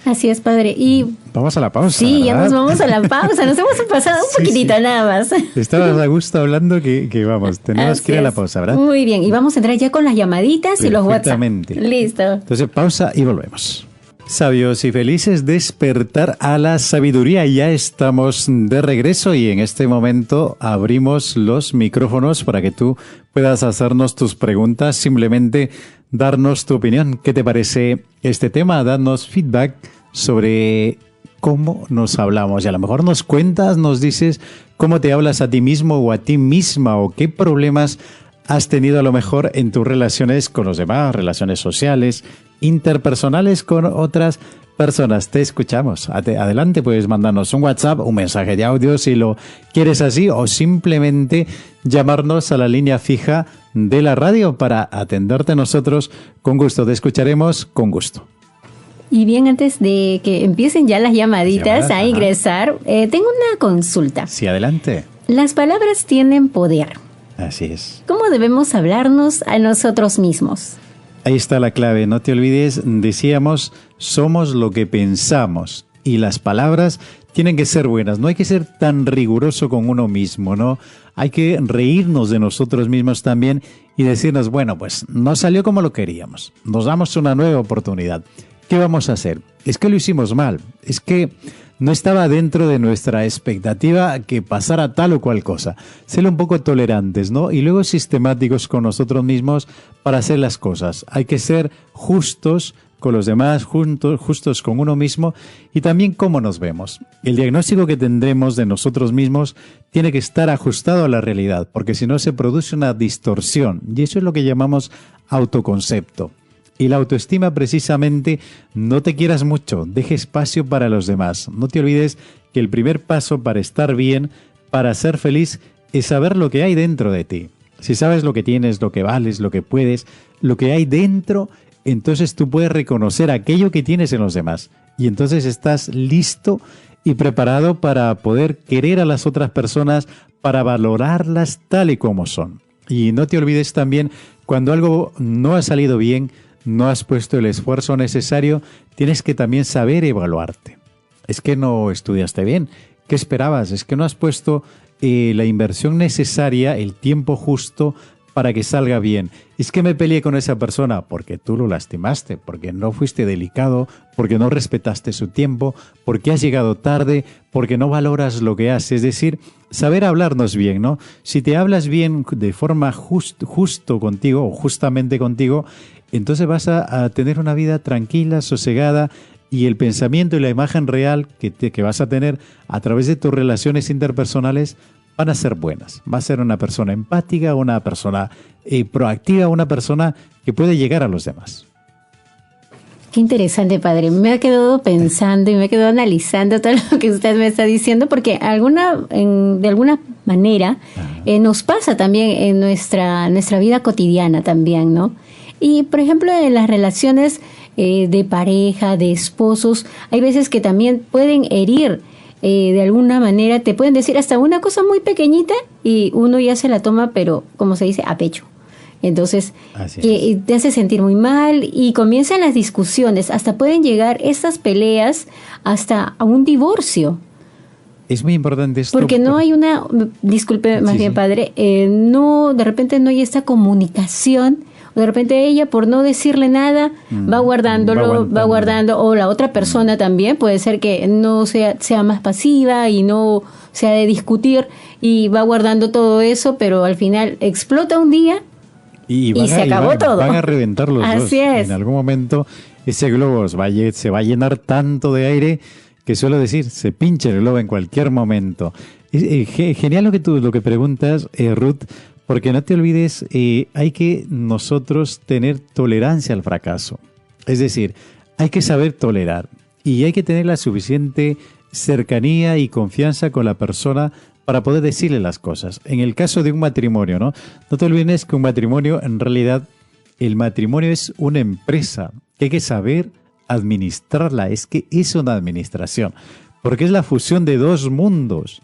Así es, padre. Y vamos a la pausa. Sí, ¿verdad? ya nos vamos a la pausa. Nos hemos pasado un poquitito nada más. Estabas a gusto hablando que vamos, tenemos que ir a la pausa, ¿verdad? Muy bien, y vamos a entrar ya con las llamaditas y los WhatsApp. Listo. Entonces, pausa y volvemos. Sabios y felices, despertar a la sabiduría. Ya estamos de regreso y en este momento abrimos los micrófonos para que tú puedas hacernos tus preguntas, simplemente darnos tu opinión. ¿Qué te parece este tema? Darnos feedback sobre cómo nos hablamos y a lo mejor nos cuentas, nos dices cómo te hablas a ti mismo o a ti misma o qué problemas has tenido a lo mejor en tus relaciones con los demás, relaciones sociales, interpersonales con otras personas. Te escuchamos. Adelante, puedes mandarnos un WhatsApp, un mensaje de audio si lo quieres así o simplemente llamarnos a la línea fija de la radio para atenderte nosotros con gusto. Te escucharemos con gusto. Y bien, antes de que empiecen ya las llamaditas a ingresar, tengo una consulta. Sí, adelante. Las palabras tienen poder. Así es. ¿Cómo debemos hablarnos a nosotros mismos? Ahí está la clave, no te olvides, decíamos, somos lo que pensamos y las palabras tienen que ser buenas, no hay que ser tan riguroso con uno mismo, ¿no? Hay que reírnos de nosotros mismos también y decirnos, bueno, pues no salió como lo queríamos, nos damos una nueva oportunidad. ¿Qué vamos a hacer? Es que lo hicimos mal, es que no estaba dentro de nuestra expectativa que pasara tal o cual cosa. Ser un poco tolerantes, ¿no? Y luego sistemáticos con nosotros mismos para hacer las cosas. Hay que ser justos con los demás, justos con uno mismo y también cómo nos vemos. El diagnóstico que tendremos de nosotros mismos tiene que estar ajustado a la realidad, porque si no se produce una distorsión y eso es lo que llamamos autoconcepto. Y la autoestima precisamente, no te quieras mucho, deje espacio para los demás. No te olvides que el primer paso para estar bien, para ser feliz, es saber lo que hay dentro de ti. Si sabes lo que tienes, lo que vales, lo que puedes, lo que hay dentro, entonces tú puedes reconocer aquello que tienes en los demás. Y entonces estás listo y preparado para poder querer a las otras personas, para valorarlas tal y como son. Y no te olvides también, cuando algo no ha salido bien, no has puesto el esfuerzo necesario, tienes que también saber evaluarte. Es que no estudiaste bien. ¿Qué esperabas? Es que no has puesto la inversión necesaria, el tiempo justo para que salga bien. Es que me peleé con esa persona porque tú lo lastimaste, porque no fuiste delicado, porque no respetaste su tiempo, porque has llegado tarde, porque no valoras lo que haces. Es decir, saber hablarnos bien, ¿no? Si te hablas bien de forma justo contigo o justamente contigo, entonces vas a tener una vida tranquila, sosegada y el pensamiento y la imagen real que vas a tener a través de tus relaciones interpersonales van a ser buenas. Va a ser una persona empática, una persona proactiva, una persona que puede llegar a los demás. Qué interesante, padre. Me ha quedado pensando y me he quedado analizando todo lo que usted me está diciendo porque de alguna manera nos pasa también en nuestra vida cotidiana también, ¿no? Y, por ejemplo, en las relaciones de pareja, de esposos, hay veces que también pueden herir de alguna manera, te pueden decir hasta una cosa muy pequeñita y uno ya se la toma, pero, como se dice, a pecho. Entonces, que te hace sentir muy mal y comienzan las discusiones, hasta pueden llegar estas peleas hasta a un divorcio. Es muy importante esto. Porque no hay disculpe más bien padre, no, de repente no hay esta comunicación, o de repente ella por no decirle nada va guardando, o la otra persona también, puede ser que no sea más pasiva y no sea de discutir y va guardando todo eso, eso, pero al final explota un día y se acabó todo. Van a reventar los dos. Así es. En algún momento ese globo se va a llenar tanto de aire que suelo decir, se pincha el globo en cualquier momento. Genial lo que preguntas, Ruth, porque no te olvides, hay que nosotros tener tolerancia al fracaso. Es decir, hay que saber tolerar y hay que tener la suficiente cercanía y confianza con la persona para poder decirle las cosas. En el caso de un matrimonio, ¿no? No te olvides que un matrimonio, en realidad, el matrimonio es una empresa que hay que saber administrarla. Es que es una administración, porque es la fusión de dos mundos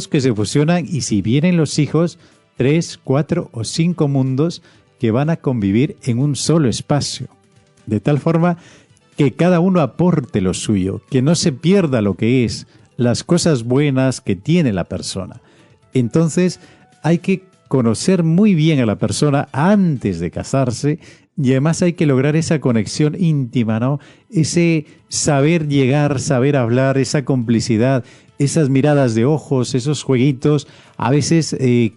que se fusionan, y si vienen los hijos, 3, 4 o 5 mundos que van a convivir en un solo espacio, de tal forma que cada uno aporte lo suyo, que no se pierda lo que es, las cosas buenas que tiene la persona. Entonces hay que conocer muy bien a la persona antes de casarse, y además hay que lograr esa conexión íntima, ¿no? Ese saber llegar, saber hablar, esa complicidad, esas miradas de ojos, esos jueguitos, a veces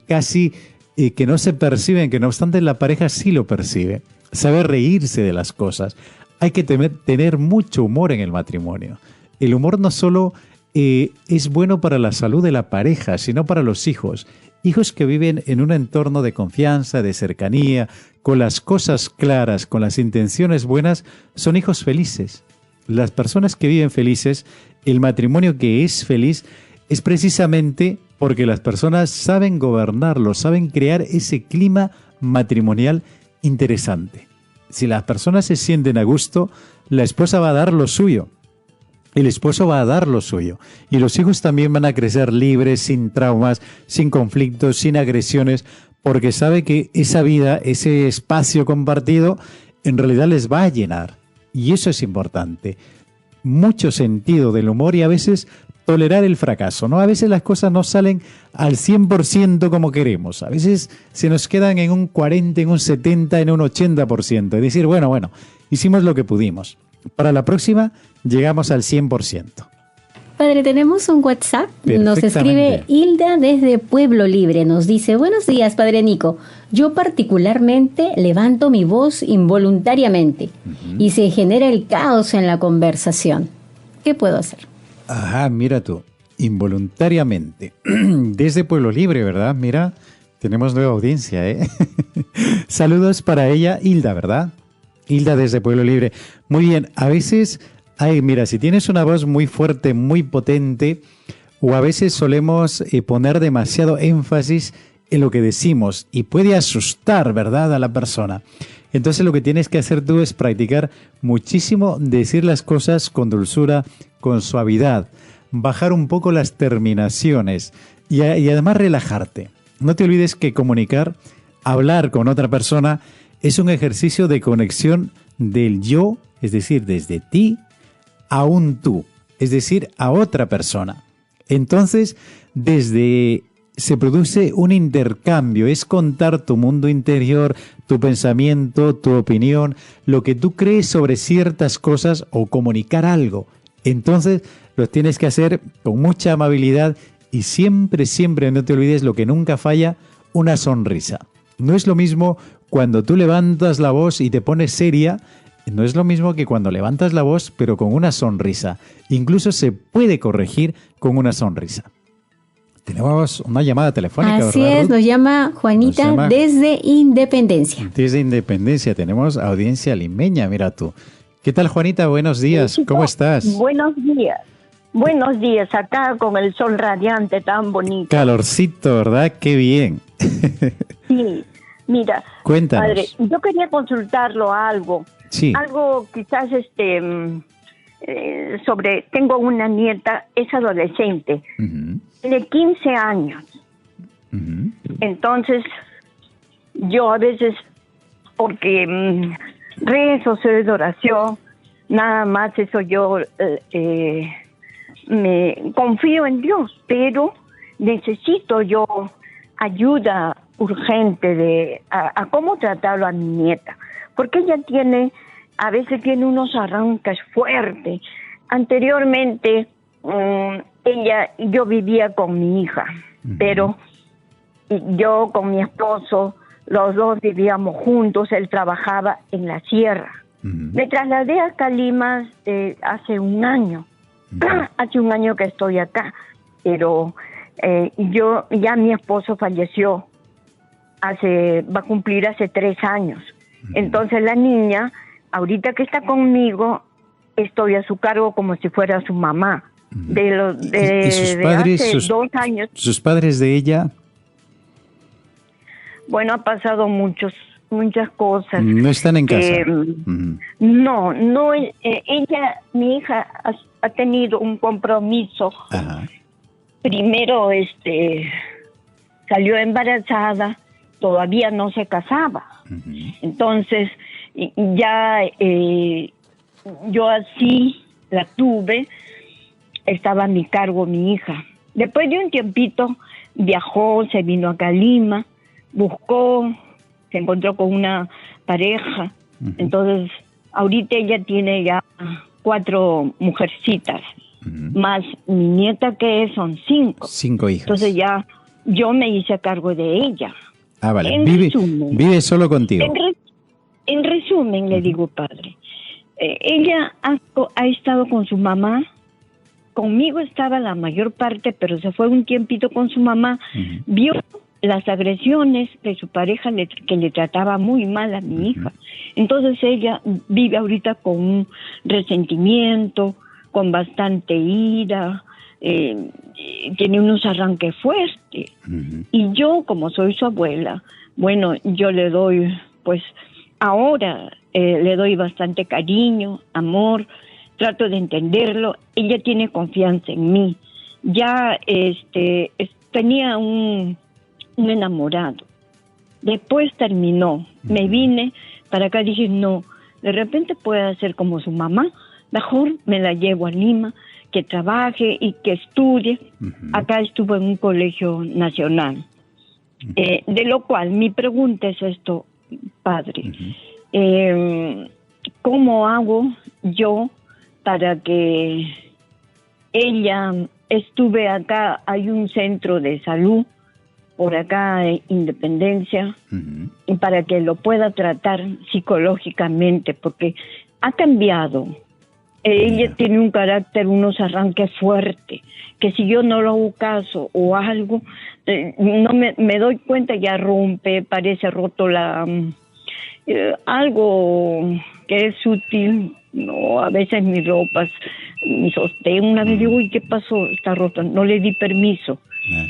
casi que no se perciben, que no obstante la pareja sí lo percibe. Saber reírse de las cosas. Hay que tener mucho humor en el matrimonio. El humor no solo es bueno para la salud de la pareja, sino para los hijos. Hijos que viven en un entorno de confianza, de cercanía, con las cosas claras, con las intenciones buenas, son hijos felices. Las personas que viven felices, el matrimonio que es feliz, es precisamente porque las personas saben gobernarlo, saben crear ese clima matrimonial interesante. Si las personas se sienten a gusto, la esposa va a dar lo suyo. El esposo va a dar lo suyo. Y los hijos también van a crecer libres, sin traumas, sin conflictos, sin agresiones, porque sabe que esa vida, ese espacio compartido, en realidad les va a llenar. Y eso es importante. Mucho sentido del humor y a veces tolerar el fracaso, ¿no? A veces las cosas no salen al 100% como queremos. A veces se nos quedan en un 40, en un 70, en un 80%. Es decir, bueno, hicimos lo que pudimos. Para la próxima llegamos al 100%. Padre, tenemos un WhatsApp. Nos escribe Hilda desde Pueblo Libre. Nos dice: buenos días, Padre Nico. Yo particularmente levanto mi voz involuntariamente y se genera el caos en la conversación. ¿Qué puedo hacer? Ajá, mira tú, involuntariamente. Desde Pueblo Libre, ¿verdad? Mira, tenemos nueva audiencia, ¿eh? Saludos para ella, Hilda, ¿verdad? Hilda desde Pueblo Libre. Muy bien, a veces... mira, si tienes una voz muy fuerte, muy potente, o a veces solemos poner demasiado énfasis en lo que decimos y puede asustar, ¿verdad?, a la persona. Entonces lo que tienes que hacer tú es practicar muchísimo decir las cosas con dulzura, con suavidad, bajar un poco las terminaciones y además relajarte. No te olvides que comunicar, hablar con otra persona, es un ejercicio de conexión del yo, es decir, desde ti a un tú, es decir, a otra persona. Entonces, se produce un intercambio, es contar tu mundo interior, tu pensamiento, tu opinión, lo que tú crees sobre ciertas cosas o comunicar algo. Entonces, lo tienes que hacer con mucha amabilidad y siempre, no te olvides lo que nunca falla, una sonrisa. No es lo mismo cuando tú levantas la voz y te pones seria. No es lo mismo que cuando levantas la voz, pero con una sonrisa. Incluso se puede corregir con una sonrisa. Tenemos una llamada telefónica, Así ¿verdad, es, Ruth? nos llama Juanita desde Independencia. Desde Independencia tenemos audiencia limeña, mira tú. ¿Qué tal, Juanita? Buenos días, sí, ¿cómo estás? Buenos días. Buenos días, acá con el sol radiante tan bonito. Calorcito, ¿verdad? Qué bien. Sí, mira, cuéntanos. Padre, yo quería consultarlo algo. Sí. Algo quizás tengo una nieta, es adolescente, tiene 15 años. Entonces, yo a veces, porque rezo, soy de oración, nada más eso yo me confío en Dios, pero necesito yo ayuda urgente a cómo tratarlo a mi nieta, porque ella a veces tiene unos arranques fuertes. Anteriormente, yo vivía con mi hija, pero yo con mi esposo, los dos vivíamos juntos, él trabajaba en la sierra. Me trasladé acá a Lima hace un año, hace un año que estoy acá, pero ya mi esposo falleció, va a cumplir hace 3 años. Entonces la niña, ahorita que está conmigo, estoy a su cargo como si fuera su mamá. ¿Y sus padres, hace 2 años. ¿Sus padres de ella? Bueno, ha pasado muchas cosas. ¿No están en casa? No, ella, mi hija, ha tenido un compromiso. Ajá. Primero, salió embarazada, todavía no se casaba. Entonces, ya yo así la tuve, estaba a mi cargo mi hija. Después de un tiempito viajó, se vino acá a Lima, buscó, se encontró con una pareja. Entonces, ahorita ella tiene ya 4 mujercitas, más mi nieta que son 5. 5 hijas. Entonces ya yo me hice a cargo de ella. Ah, vale. Vive solo contigo. En resumen, le digo, padre, ella ha estado con su mamá. Conmigo estaba la mayor parte, pero se fue un tiempito con su mamá. Vio las agresiones de su pareja que le trataba muy mal a mi hija. Entonces ella vive ahorita con un resentimiento, con bastante ira, tiene unos arranques fuertes. Y yo, como soy su abuela, bueno, yo le doy, pues ahora le doy bastante cariño, amor, trato de entenderlo. Ella tiene confianza en mí. Ya tenía un enamorado. Después terminó. Me vine para acá, dije, no, de repente puede ser como su mamá. Mejor me la llevo a Lima, que trabaje y que estudie. Acá estuvo en un colegio nacional. De lo cual, mi pregunta es esto, padre. ¿Cómo hago yo para que ella estuve acá? Hay un centro de salud por acá en Independencia, y para que lo pueda tratar psicológicamente, porque ha cambiado. Ella tiene un carácter, unos arranques fuertes, que si yo no lo hago caso o algo, no me doy cuenta, ya rompe, parece roto algo que es útil. No, a veces mis ropas, mi sostén, una vez digo, uy, ¿qué pasó? Está roto, no le di permiso.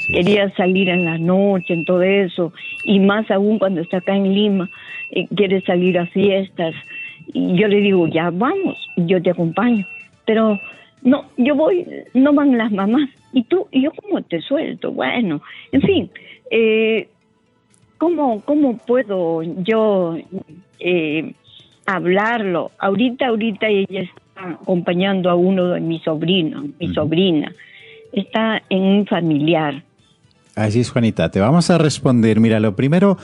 Quería salir en la noche, en todo eso, y más aún cuando está acá en Lima, quiere salir a fiestas, y yo le digo, ya vamos, yo te acompaño, pero no, yo voy, no van las mamás, y yo cómo te suelto, bueno, en fin, ¿cómo puedo yo hablarlo? Ahorita ella está acompañando a uno de mis sobrinos, mi sobrina, está en un familiar. Así es, Juanita, te vamos a responder. Mira, lo primero,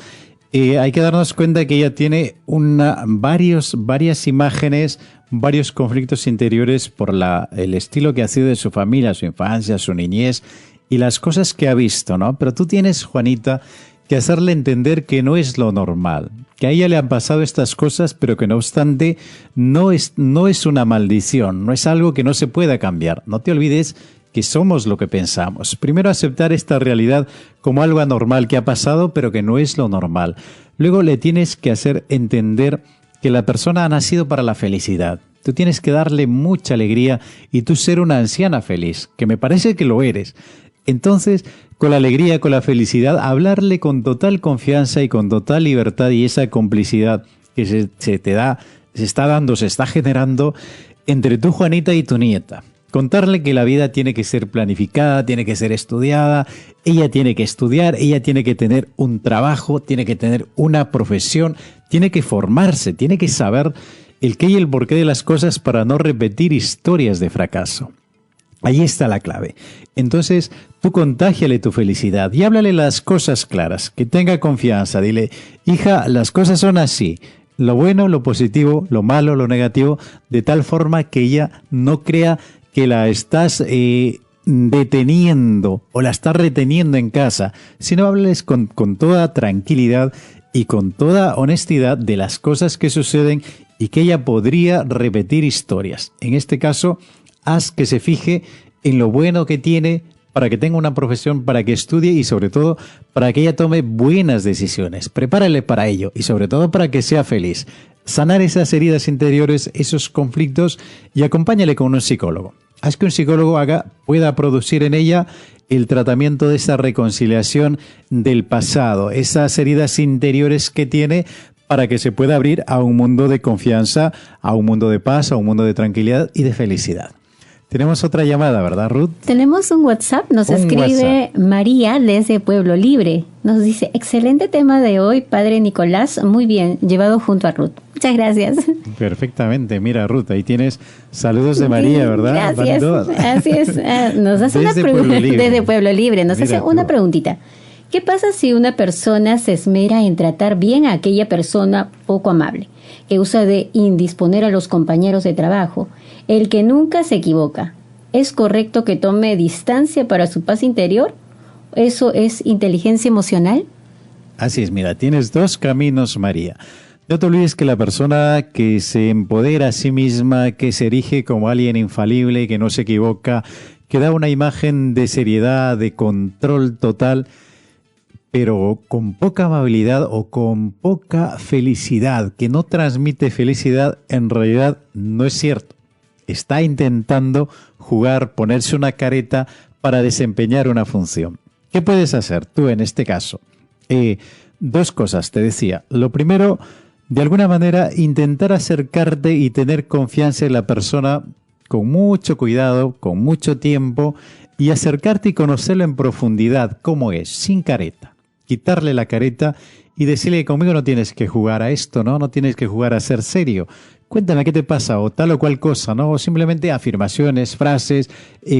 hay que darnos cuenta que ella tiene varias imágenes, varios conflictos interiores por el estilo que ha sido de su familia, su infancia, su niñez y las cosas que ha visto, ¿no? Pero tú tienes, Juanita, que hacerle entender que no es lo normal, que a ella le han pasado estas cosas, pero que no obstante no es una maldición, no es algo que no se pueda cambiar. No te olvides que somos lo que pensamos. Primero, aceptar esta realidad como algo anormal que ha pasado, pero que no es lo normal. Luego le tienes que hacer entender que la persona ha nacido para la felicidad. Tú tienes que darle mucha alegría y tú ser una anciana feliz, que me parece que lo eres. Entonces, con la alegría, con la felicidad, hablarle con total confianza y con total libertad, y esa complicidad que se está generando entre tú, Juanita, y tu nieta. Contarle que la vida tiene que ser planificada, tiene que ser estudiada, ella tiene que estudiar, ella tiene que tener un trabajo, tiene que tener una profesión, tiene que formarse, tiene que saber el qué y el porqué de las cosas para no repetir historias de fracaso. Ahí está la clave. Entonces, tú contágiale tu felicidad y háblale las cosas claras, que tenga confianza. Dile, hija, las cosas son así. Lo bueno, lo positivo, lo malo, lo negativo, de tal forma que ella no crea que la estás deteniendo o la estás reteniendo en casa, sino háblales con toda tranquilidad y con toda honestidad de las cosas que suceden y que ella podría repetir historias. En este caso, haz que se fije en lo bueno que tiene para que tenga una profesión, para que estudie y sobre todo para que ella tome buenas decisiones. Prepárale para ello y sobre todo para que sea feliz. Sanar esas heridas interiores, esos conflictos y acompáñale con un psicólogo. Haz que un psicólogo pueda producir en ella el tratamiento de esa reconciliación del pasado, esas heridas interiores que tiene para que se pueda abrir a un mundo de confianza, a un mundo de paz, a un mundo de tranquilidad y de felicidad. Tenemos otra llamada, ¿verdad, Ruth? Tenemos un WhatsApp, nos escribe María desde Pueblo Libre. Nos dice, excelente tema de hoy, Padre Nicolás, muy bien, llevado junto a Ruth. Muchas gracias. Perfectamente, mira, Ruth, ahí tienes saludos de María, ¿verdad? Gracias, así es. Nos hace desde Pueblo Libre, nos hace una preguntita. ¿Qué pasa si una persona se esmera en tratar bien a aquella persona poco amable, que usa de indisponer a los compañeros de trabajo, el que nunca se equivoca? ¿Es correcto que tome distancia para su paz interior? ¿Eso es inteligencia emocional? Así es, mira, tienes dos caminos, María. No te olvides que la persona que se empodera a sí misma, que se erige como alguien infalible, que no se equivoca, que da una imagen de seriedad, de control total, pero con poca amabilidad o con poca felicidad, que no transmite felicidad, en realidad no es cierto. Está intentando jugar, ponerse una careta para desempeñar una función. ¿Qué puedes hacer tú en este caso? Dos cosas, te decía. Lo primero, de alguna manera, intentar acercarte y tener confianza en la persona con mucho cuidado, con mucho tiempo, y acercarte y conocerlo en profundidad, cómo es, sin careta. Quitarle la careta y decirle que conmigo no tienes que jugar a esto, ¿no? No tienes que jugar a ser serio. Cuéntame qué te pasa o tal o cual cosa, ¿no? O simplemente afirmaciones, frases,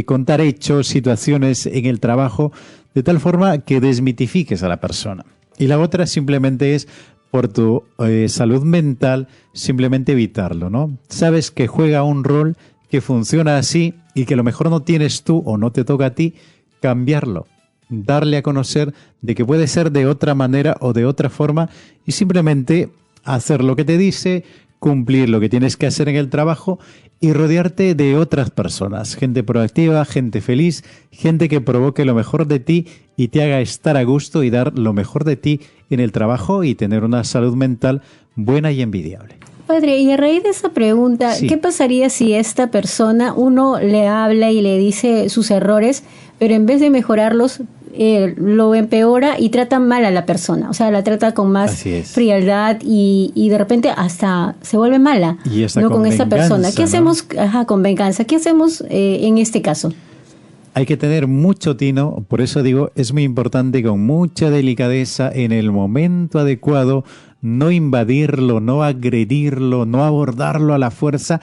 contar hechos, situaciones en el trabajo, de tal forma que desmitifiques a la persona. Y la otra simplemente es, por tu salud mental, simplemente evitarlo, ¿no? Sabes que juega un rol que funciona así y que a lo mejor no tienes tú o no te toca a ti, cambiarlo. Darle a conocer de que puede ser de otra manera o de otra forma y simplemente hacer lo que te dice, cumplir lo que tienes que hacer en el trabajo y rodearte de otras personas, gente proactiva, gente feliz, gente que provoque lo mejor de ti y te haga estar a gusto y dar lo mejor de ti en el trabajo y tener una salud mental buena y envidiable. Padre, y a raíz de esa pregunta, sí. ¿Qué pasaría si esta persona, uno le habla y le dice sus errores, pero en vez de mejorarlos, lo empeora y trata mal a la persona? O sea, la trata con más frialdad y de repente hasta se vuelve mala, ¿no? Con esta persona. ¿Qué hacemos con venganza? ¿Qué hacemos en este caso? Hay que tener mucho tino, por eso digo, es muy importante con mucha delicadeza en el momento adecuado, no invadirlo, no agredirlo, no abordarlo a la fuerza.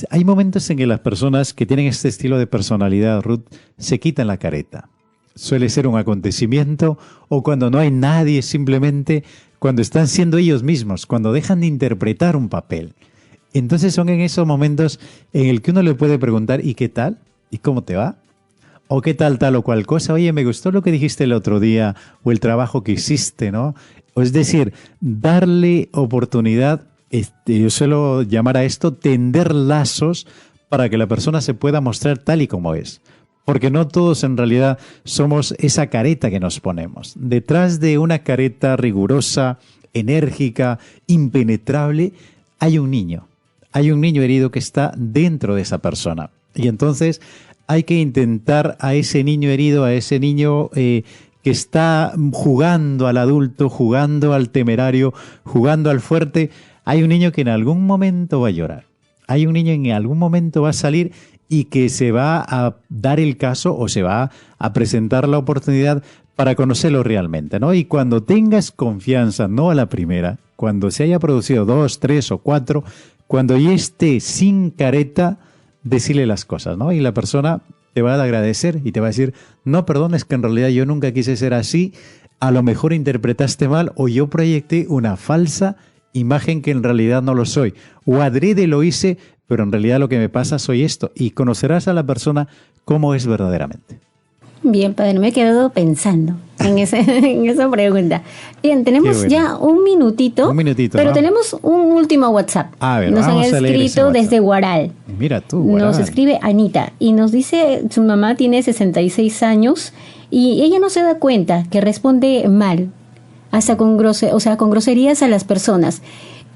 Hay momentos en que las personas que tienen este estilo de personalidad, Ruth, se quitan la careta. Suele ser un acontecimiento o cuando no hay nadie, simplemente cuando están siendo ellos mismos, cuando dejan de interpretar un papel. Entonces son en esos momentos en el que uno le puede preguntar, ¿y qué tal? ¿Y cómo te va? ¿O qué tal o cual cosa? Oye, me gustó lo que dijiste el otro día o el trabajo que hiciste, ¿no? Es decir, darle oportunidad, yo suelo llamar a esto tender lazos para que la persona se pueda mostrar tal y como es. Porque no todos en realidad somos esa careta que nos ponemos. Detrás de una careta rigurosa, enérgica, impenetrable, hay un niño. Hay un niño herido que está dentro de esa persona. Y entonces hay que intentar a ese niño herido, a ese niño que está jugando al adulto, jugando al temerario, jugando al fuerte. Hay un niño que en algún momento va a llorar. Hay un niño que en algún momento va a salir y que se va a dar el caso o se va a presentar la oportunidad para conocerlo realmente, ¿no? Y cuando tengas confianza, no a la primera, cuando se haya producido 2, 3 o 4, cuando ya esté sin careta, decirle las cosas, ¿no? Y la persona te va a agradecer y te va a decir, no, perdón, es que en realidad yo nunca quise ser así, a lo mejor interpretaste mal o yo proyecté una falsa imagen que en realidad no lo soy, o adrede lo hice, pero en realidad lo que me pasa soy esto, y conocerás a la persona cómo es verdaderamente. Bien, padre, me he quedado pensando en esa pregunta. Bien, tenemos ya un minutito, pero tenemos un último WhatsApp. A ver, nos han escrito desde Huaral. Mira tú, Huaral. Nos escribe Anita y nos dice, su mamá tiene 66 años y ella no se da cuenta que responde mal, hasta con groserías a las personas.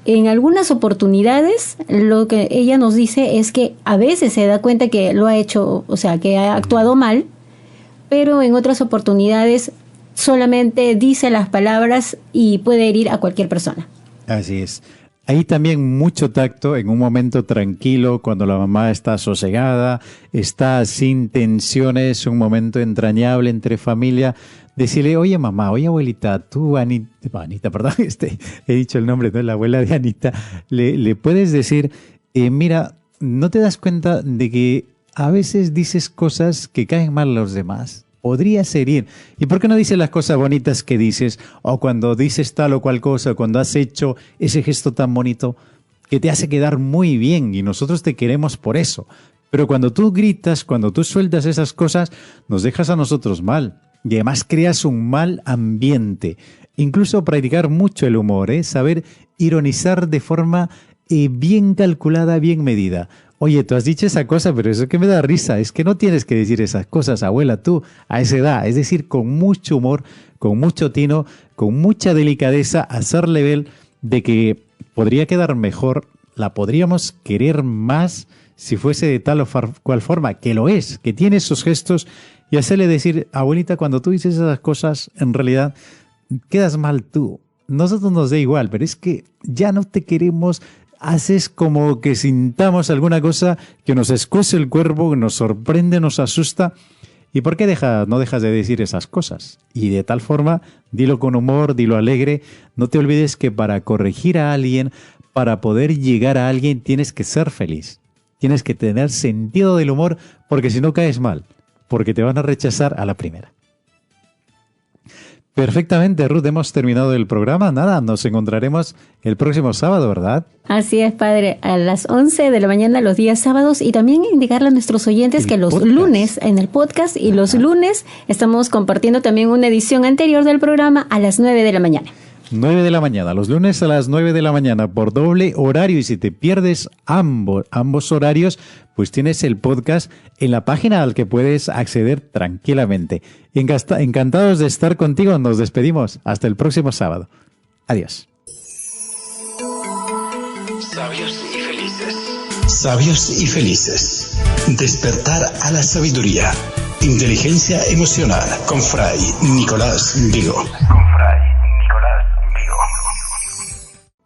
En algunas oportunidades, lo que ella nos dice es que a veces se da cuenta que lo ha hecho, que ha actuado mal, pero en otras oportunidades solamente dice las palabras y puede herir a cualquier persona. Así es. Hay también mucho tacto en un momento tranquilo, cuando la mamá está sosegada, está sin tensiones, un momento entrañable entre familia. Decirle, oye mamá, oye abuelita, tú Anita, perdón, he dicho el nombre, ¿no? La abuela de Anita, le puedes decir, mira, ¿no te das cuenta de que a veces dices cosas que caen mal a los demás? Podrías herir. ¿Y por qué no dices las cosas bonitas que dices? O cuando dices tal o cual cosa, o cuando has hecho ese gesto tan bonito que te hace quedar muy bien y nosotros te queremos por eso. Pero cuando tú gritas, cuando tú sueltas esas cosas, nos dejas a nosotros mal. Y además creas un mal ambiente. Incluso practicar mucho el humor, saber ironizar de forma bien calculada, bien medida. Oye, tú has dicho esa cosa, pero eso que me da risa. Es que no tienes que decir esas cosas, abuela, tú, a esa edad. Es decir, con mucho humor, con mucho tino, con mucha delicadeza, hacerle ver de que podría quedar mejor, la podríamos querer más si fuese de tal o cual forma, que lo es, que tiene esos gestos, y hacerle decir, abuelita, cuando tú dices esas cosas, en realidad quedas mal tú. Nosotros nos da igual, pero es que ya no te queremos. Haces como que sintamos alguna cosa que nos escuece el cuerpo, que nos sorprende, nos asusta. ¿Y por qué no dejas de decir esas cosas? Y de tal forma, dilo con humor, dilo alegre. No te olvides que para corregir a alguien, para poder llegar a alguien, tienes que ser feliz. Tienes que tener sentido del humor, porque si no caes mal, porque te van a rechazar a la primera. Perfectamente, Ruth, hemos terminado el programa. Nada, nos encontraremos el próximo sábado, ¿verdad? Así es, padre, a las 11 de la mañana los días sábados, y también indicarle a nuestros oyentes que los lunes en el podcast y los lunes estamos compartiendo también una edición anterior del programa a las 9 de la mañana. 9 de la mañana, los lunes a las 9 de la mañana por doble horario, y si te pierdes ambos horarios, pues tienes el podcast en la página al que puedes acceder tranquilamente. Encantados de estar contigo, nos despedimos. Hasta el próximo sábado. Adiós. Sabios y felices. Sabios y felices. Despertar a la sabiduría. Inteligencia emocional con Fray Nicolás Vigo.